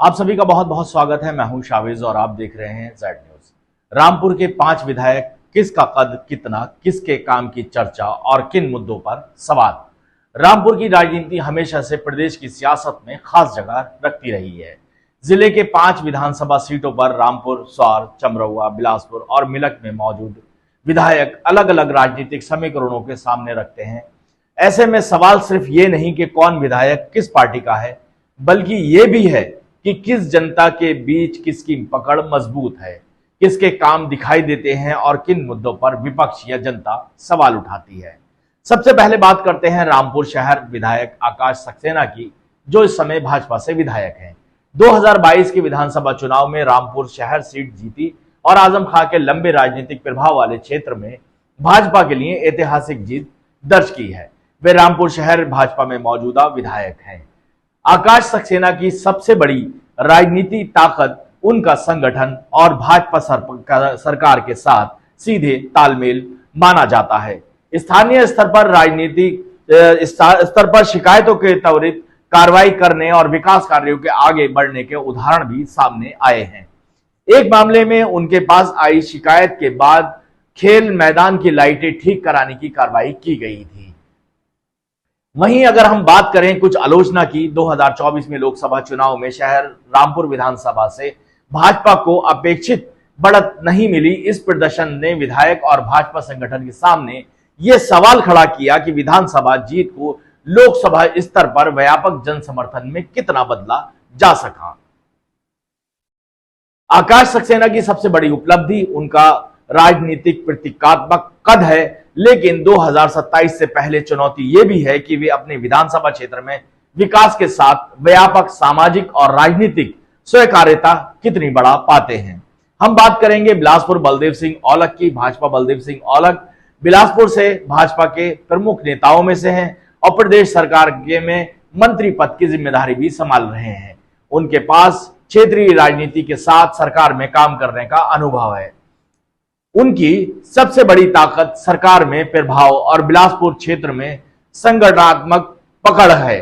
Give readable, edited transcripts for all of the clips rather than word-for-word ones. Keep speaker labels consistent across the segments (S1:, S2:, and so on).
S1: आप सभी का बहुत बहुत स्वागत है। मैं हूं शावेज और आप देख रहे हैं जेड न्यूज। रामपुर के 5 विधायक, किसका कद कितना, किसके काम की चर्चा और किन मुद्दों पर सवाल। रामपुर की राजनीति हमेशा से प्रदेश की सियासत में खास जगह रखती रही है। जिले के 5 विधानसभा सीटों पर रामपुर, स्वार, चमरौआ, बिलासपुर और मिलक में मौजूद विधायक अलग अलग राजनीतिक समीकरणों के सामने रखते हैं। ऐसे में सवाल सिर्फ ये नहीं कि कौन विधायक किस पार्टी का है, बल्कि ये भी है कि किस जनता के बीच किसकी पकड़ मजबूत है, किसके काम दिखाई देते हैं और किन मुद्दों पर विपक्ष या जनता सवाल उठाती है। सबसे पहले बात करते हैं रामपुर शहर विधायक आकाश सक्सेना की, जो इस समय भाजपा से विधायक हैं। 2022 के विधानसभा चुनाव में रामपुर शहर सीट जीती और आजम खां के लंबे राजनीतिक प्रभाव वाले क्षेत्र में भाजपा के लिए ऐतिहासिक जीत दर्ज की है। वे रामपुर शहर भाजपा में मौजूदा विधायक हैं। आकाश सक्सेना की सबसे बड़ी राजनीति ताकत उनका संगठन और भाजपा सरकार के साथ सीधे तालमेल माना जाता है। स्थानीय स्तर पर राजनीतिक स्तर पर शिकायतों के त्वरित कार्रवाई करने और विकास कार्यों के आगे बढ़ने के उदाहरण भी सामने आए हैं। एक मामले में उनके पास आई शिकायत के बाद खेल मैदान की लाइटें ठीक कराने की कार्रवाई की गई थी। वहीं अगर हम बात करें कुछ आलोचना की, 2024 में लोकसभा चुनाव में शहर रामपुर विधानसभा से भाजपा को अपेक्षित बढ़त नहीं मिली। इस प्रदर्शन ने विधायक और भाजपा संगठन के सामने यह सवाल खड़ा किया कि विधानसभा जीत को लोकसभा स्तर पर व्यापक जन समर्थन में कितना बदला जा सका। आकाश सक्सेना की सबसे बड़ी उपलब्धि उनका राजनीतिक प्रतीकात्मक कद है, लेकिन 2027 से पहले चुनौती यह भी है कि वे अपने विधानसभा क्षेत्र में विकास के साथ व्यापक सामाजिक और राजनीतिक स्वीकार्यता कितनी बढ़ा पाते हैं। हम बात करेंगे बिलासपुर बलदेव सिंह औलख की। भाजपा बलदेव सिंह औलख बिलासपुर से भाजपा के प्रमुख नेताओं में से हैं और प्रदेश सरकार के में मंत्री पद की जिम्मेदारी भी संभाल रहे हैं। उनके पास क्षेत्रीय राजनीति के साथ सरकार में काम करने का अनुभव है। उनकी सबसे बड़ी ताकत सरकार में प्रभाव और बिलासपुर क्षेत्र में संगठनात्मक पकड़ है।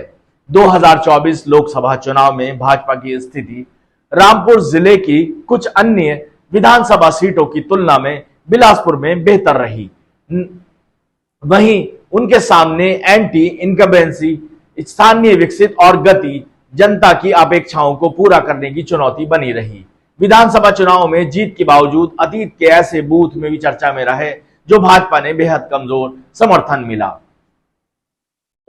S1: 2024 लोकसभा चुनाव में भाजपा की स्थिति रामपुर जिले की कुछ अन्य विधानसभा सीटों की तुलना में बिलासपुर में बेहतर रही। वहीं उनके सामने एंटी इनकम्बेंसी, स्थानीय विकसित और गति जनता की अपेक्षाओं को पूरा करने की चुनौती बनी रही। विधानसभा चुनाव में जीत के बावजूद अतीत के ऐसे बूथ में भी चर्चा में रहे जो भाजपा ने बेहद कमजोर समर्थन मिला।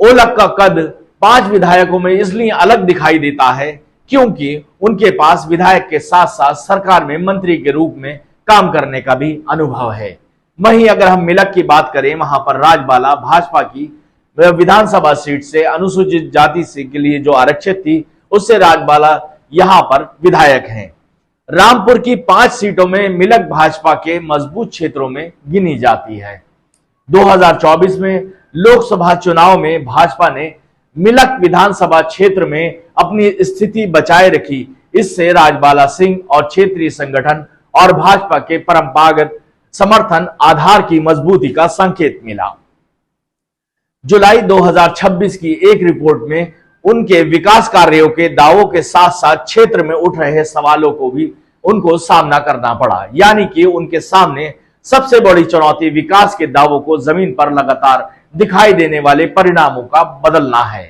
S1: औलख का कद 5 विधायकों में इसलिए अलग दिखाई देता है क्योंकि उनके पास विधायक के साथ साथ सरकार में मंत्री के रूप में काम करने का भी अनुभव है। वहीं अगर हम मिलक की बात करें, वहां पर राजबाला भाजपा की विधानसभा सीट से अनुसूचित जाति से के लिए जो आरक्षित थी, उससे राजबाला यहां पर विधायक हैं। रामपुर की 5 सीटों में मिलक भाजपा के मजबूत क्षेत्रों में गिनी जाती है। 2024 में लोकसभा चुनाव में भाजपा ने मिलक विधानसभा क्षेत्र में अपनी स्थिति बचाए रखी। इससे राजबाला सिंह और क्षेत्रीय संगठन और भाजपा के परंपरागत समर्थन आधार की मजबूती का संकेत मिला। जुलाई 2026 की एक रिपोर्ट में उनके विकास कार्यों के दावों के साथ साथ क्षेत्र में उठ रहे सवालों को भी उनको सामना करना पड़ा। यानी कि उनके सामने सबसे बड़ी चुनौती विकास के दावों को जमीन पर लगातार दिखाई देने वाले परिणामों का बदलना है।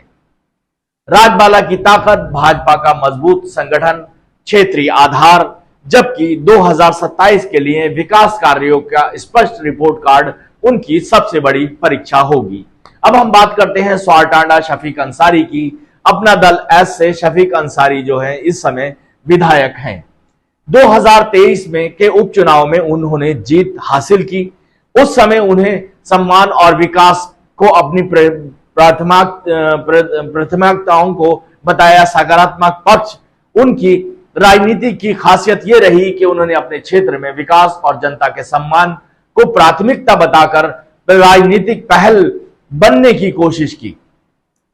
S1: राजबाला की ताकत भाजपा का मजबूत संगठन, क्षेत्रीय आधार, जबकि 2027 के लिए विकास कार्यों का स्पष्ट रिपोर्ट कार्ड उनकी सबसे बड़ी परीक्षा होगी। अब हम बात करते हैं स्वारटांडा शफीक अंसारी की। अपना दल एस से शफीक अंसारी जो है इस समय विधायक हैं। 2023 में के उपचुनाव में उन्होंने जीत हासिल की। उस समय उन्हें सम्मान और विकास को अपनी प्राथमिकताओं को बताया सकारात्मक पक्ष। उनकी राजनीति की खासियत यह रही कि उन्होंने अपने क्षेत्र में विकास और जनता के सम्मान को प्राथमिकता बताकर राजनीतिक पहल बनने की कोशिश की,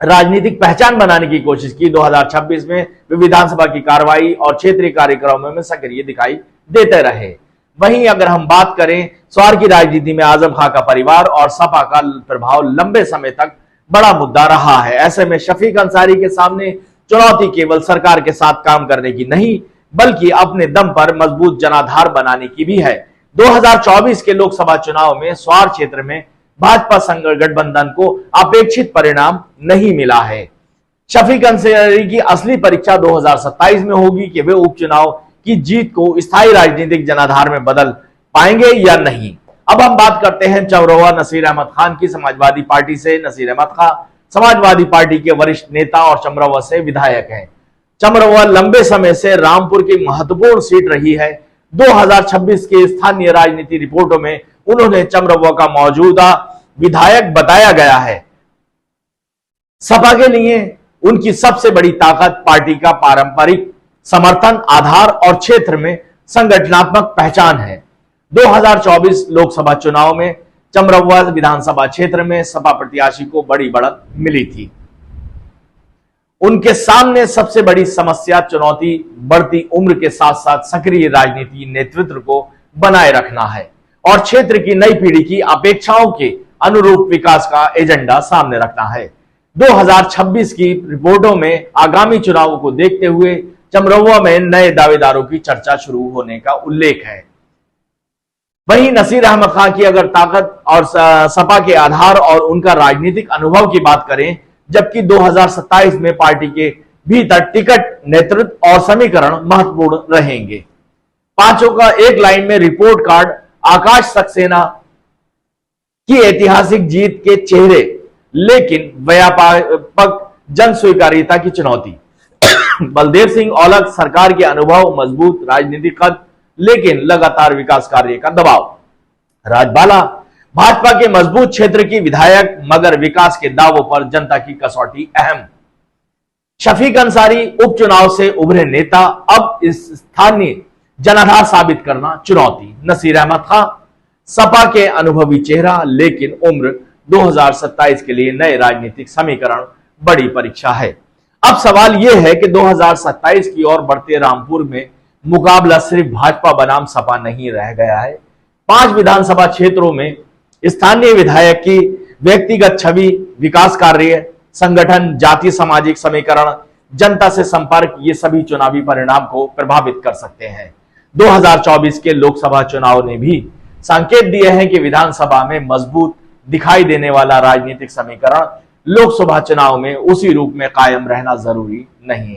S1: राजनीतिक पहचान बनाने की कोशिश की। 2026 में वे विधानसभा की कार्रवाई और क्षेत्रीय कार्यक्रमों में सक्रिय दिखाई देते रहे। वहीं अगर हम बात करें, स्वार की राजनीति में आजम खां का परिवार और सपा का प्रभाव लंबे समय तक बड़ा मुद्दा रहा है। ऐसे में शफीक अंसारी के सामने चुनौती केवल सरकार के साथ काम करने की नहीं, बल्कि अपने दम पर मजबूत जनाधार बनाने की भी है। 2024 के लोकसभा चुनाव में स्वार क्षेत्र में भाजपा संघ गठबंधन को अपेक्षित परिणाम नहीं मिला है। शफीक अंसारी की असली परीक्षा 2027 में होगी कि वे उपचुनाव की जीत को स्थायी राजनीतिक जनाधार में बदल पाएंगे या नहीं। अब हम बात करते हैं चमरवा नसीर अहमद खान की। समाजवादी पार्टी से नसीर अहमद खान समाजवादी पार्टी के वरिष्ठ नेता और चमरवा से विधायक हैं। चमरवा लंबे समय से रामपुर की महत्वपूर्ण सीट रही है। 2026 के स्थानीय राजनीति रिपोर्टों में उन्होंने चमरवा का मौजूदा विधायक बताया गया है। सपा के लिए उनकी सबसे बड़ी ताकत पार्टी का पारंपरिक समर्थन, आधार और क्षेत्र में संगठनात्मक पहचान है। 2024 लोकसभा चुनाव में चमरवा विधानसभा क्षेत्र में सपा प्रत्याशी को बड़ी बढ़त मिली थी। उनके सामने सबसे बड़ी समस्या चुनौती बढ़ती उम्र के साथ साथ सक्रिय राजनीति नेतृत्व को बनाए रखना है और क्षेत्र की नई पीढ़ी की अपेक्षाओं के अनुरूप विकास का एजेंडा सामने रखना है। 2026 की रिपोर्टों में आगामी चुनावों को देखते हुए चमरवा में नए दावेदारों की चर्चा शुरू होने का उल्लेख है। वहीं नसीर अहमद खान की अगर ताकत और सपा के आधार और उनका राजनीतिक अनुभव की बात करें, जबकि 2027 में पार्टी के भीतर टिकट, नेतृत्व और समीकरण महत्वपूर्ण रहेंगे। पांचों का एक लाइन में रिपोर्ट कार्ड आकाश सक्सेना की ऐतिहासिक जीत के चेहरे, लेकिन व्यापक जन स्वीकार्यता की चुनौती। बलदेव सिंह औलख सरकार के अनुभव, मजबूत राजनीतिक कद, लेकिन लगातार विकास कार्य का दबाव। राजबाला भाजपा के मजबूत क्षेत्र की विधायक, मगर विकास के दावों पर जनता की कसौटी अहम। शफीक अंसारी उपचुनाव से उभरे नेता, अब इस स्थानीय जनाधार साबित करना चुनौती। नसीर अहमद खान सपा के अनुभवी चेहरा, लेकिन उम्र 2027 के लिए नए राजनीतिक समीकरण बड़ी परीक्षा है। अब सवाल यह है कि 2027 की ओर बढ़ते रामपुर में मुकाबला सिर्फ भाजपा बनाम सपा नहीं रह गया है। 5 विधानसभा क्षेत्रों में स्थानीय विधायक की व्यक्तिगत छवि, विकास कार्य, संगठन, जाति, सामाजिक समीकरण, जनता से संपर्क, ये सभी चुनावी परिणाम को प्रभावित कर सकते हैं। 2024 के लोकसभा चुनाव ने भी संकेत दिए हैं कि विधानसभा में मजबूत दिखाई देने वाला राजनीतिक समीकरण लोकसभा चुनाव में उसी रूप में कायम रहना जरूरी नहीं है।